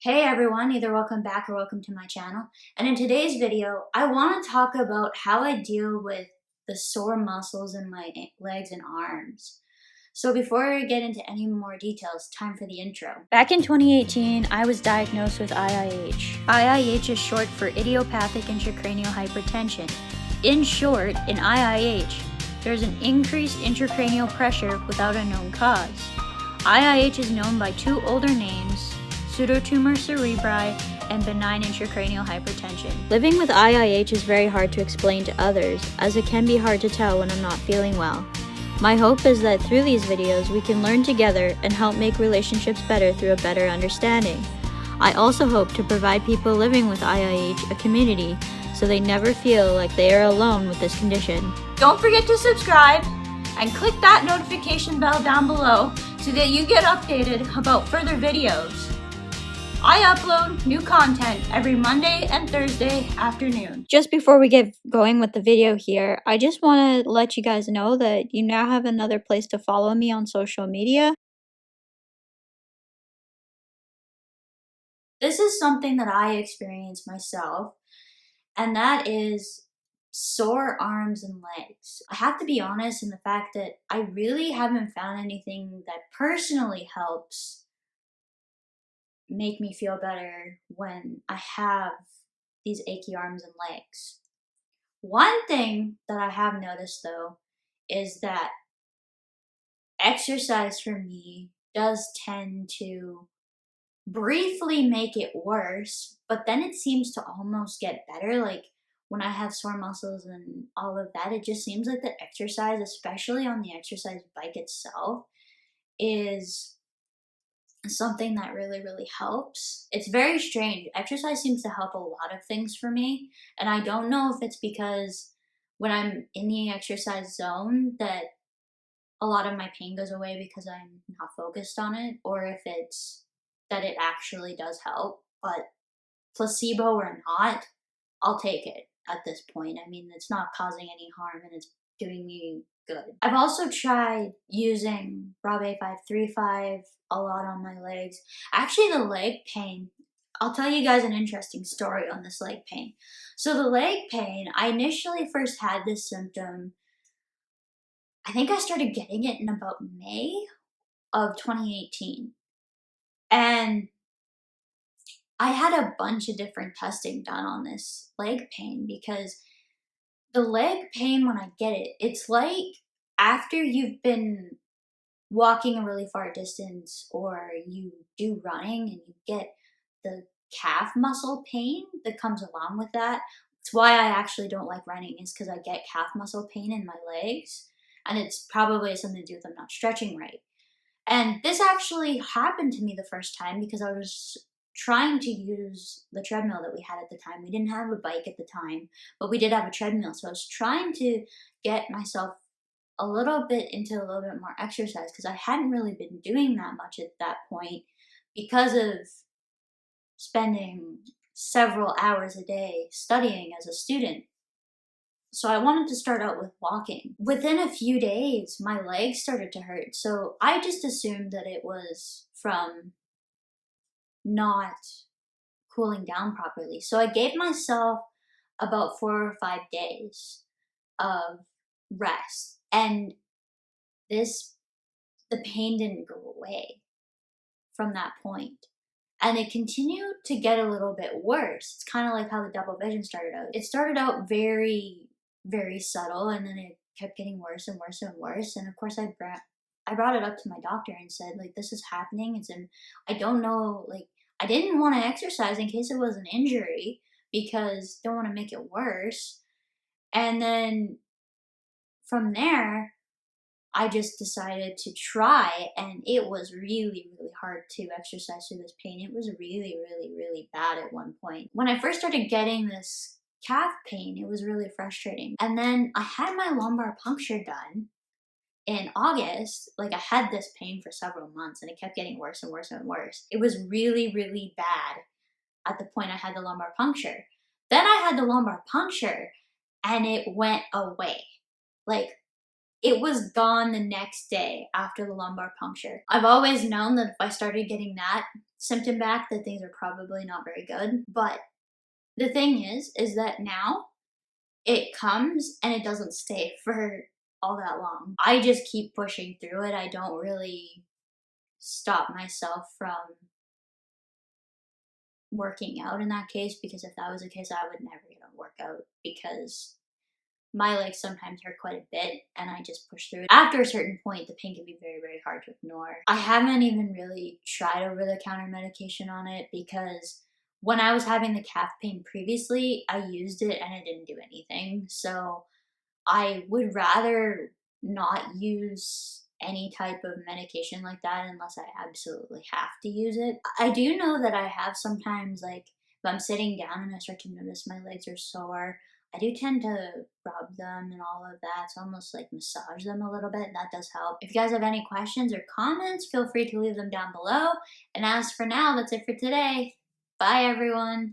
Hey everyone, either welcome back or welcome to my channel. And in today's video, I want to talk about how I deal with the sore muscles in my legs and arms. So before I get into any more details, time for the intro. Back in 2018, I was diagnosed with IIH. IIH is short for idiopathic intracranial hypertension. In short, in IIH, there's an increased intracranial pressure without a known cause. IIH is known by two older names, pseudotumor cerebri, and benign intracranial hypertension. Living with IIH is very hard to explain to others, as it can be hard to tell when I'm not feeling well. My hope is that through these videos we can learn together and help make relationships better through a better understanding. I also hope to provide people living with IIH a community so they never feel like they are alone with this condition. Don't forget to subscribe and click that notification bell down below so that you get updated about further videos. I upload new content every Monday and Thursday afternoon. Just before we get going with the video here, I just want to let you guys know that you now have another place to follow me on social media. This is something that I experience myself, and that is sore arms and legs. I have to be honest in the fact that I really haven't found anything that personally helps make me feel better when I have these achy arms and legs. One thing that I have noticed though is that exercise for me does tend to briefly make it worse, but then it seems to almost get better. Like when I have sore muscles and all of that, it just seems like the exercise, especially on the exercise bike itself, is something that really helps. It's very strange. Exercise seems to help a lot of things for me, and I don't know if it's because when I'm in the exercise zone that a lot of my pain goes away because I'm not focused on it, or if it's that it actually does help. But placebo or not, I'll take it at this point. I mean, it's not causing any harm and it's doing me good. I've also tried using Rob A535 a lot on my legs. Actually, the leg pain, I'll tell you guys an interesting story on this leg pain. So the leg pain, I initially first had this symptom, I think I started getting it in about May of 2018. And I had a bunch of different testing done on this leg pain because the leg pain, when I get it, it's like after you've been walking a really far distance or you do running and you get the calf muscle pain that comes along with that. It's why I actually don't like running, is because I get calf muscle pain in my legs, and it's probably something to do with I'm not stretching right. And this actually happened to me the first time because I was trying to use the treadmill that we had at the time. We didn't have a bike at the time, but we did have a treadmill. So I was trying to get myself a little bit into a little bit more exercise because I hadn't really been doing that much at that point because of spending several hours a day studying as a student. So I wanted to start out with walking. Within a few days, my legs started to hurt. So I just assumed that it was from not cooling down properly. So I gave myself about 4 or 5 days of rest. And the pain didn't go away from that point. And it continued to get a little bit worse. It's kind of like how the double vision started out. It started out very subtle, and then it kept getting worse and worse and worse. And of course, I brought it up to my doctor and said, like, this is happening. I don't know, like, I didn't want to exercise in case it was an injury because don't want to make it worse. And then from there, I just decided to try, and it was really hard to exercise through this pain. It was really bad at one point. When I first started getting this calf pain, it was really frustrating. And then I had my lumbar puncture done in August. Like, I had this pain for several months and it kept getting worse and worse and worse. It was really bad at the point I had the lumbar puncture. Then I had the lumbar puncture and it went away. Like, it was gone the next day after the lumbar puncture. I've always known that if I started getting that symptom back, that things are probably not very good. But the thing is that now it comes and it doesn't stay for all that long. I just keep pushing through it. I don't really stop myself from working out in that case, because if that was the case, I would never get a workout because my legs sometimes hurt quite a bit and I just push through it. After a certain point, the pain can be very, very hard to ignore. I haven't even really tried over the counter medication on it because when I was having the calf pain previously, I used it and it didn't do anything. So I would rather not use any type of medication like that unless I absolutely have to use it. I do know that I have sometimes, like, if I'm sitting down and I start to notice my legs are sore, I do tend to rub them and all of that. So almost like massage them a little bit. That does help. If you guys have any questions or comments, feel free to leave them down below. And as for now, that's it for today. Bye, everyone.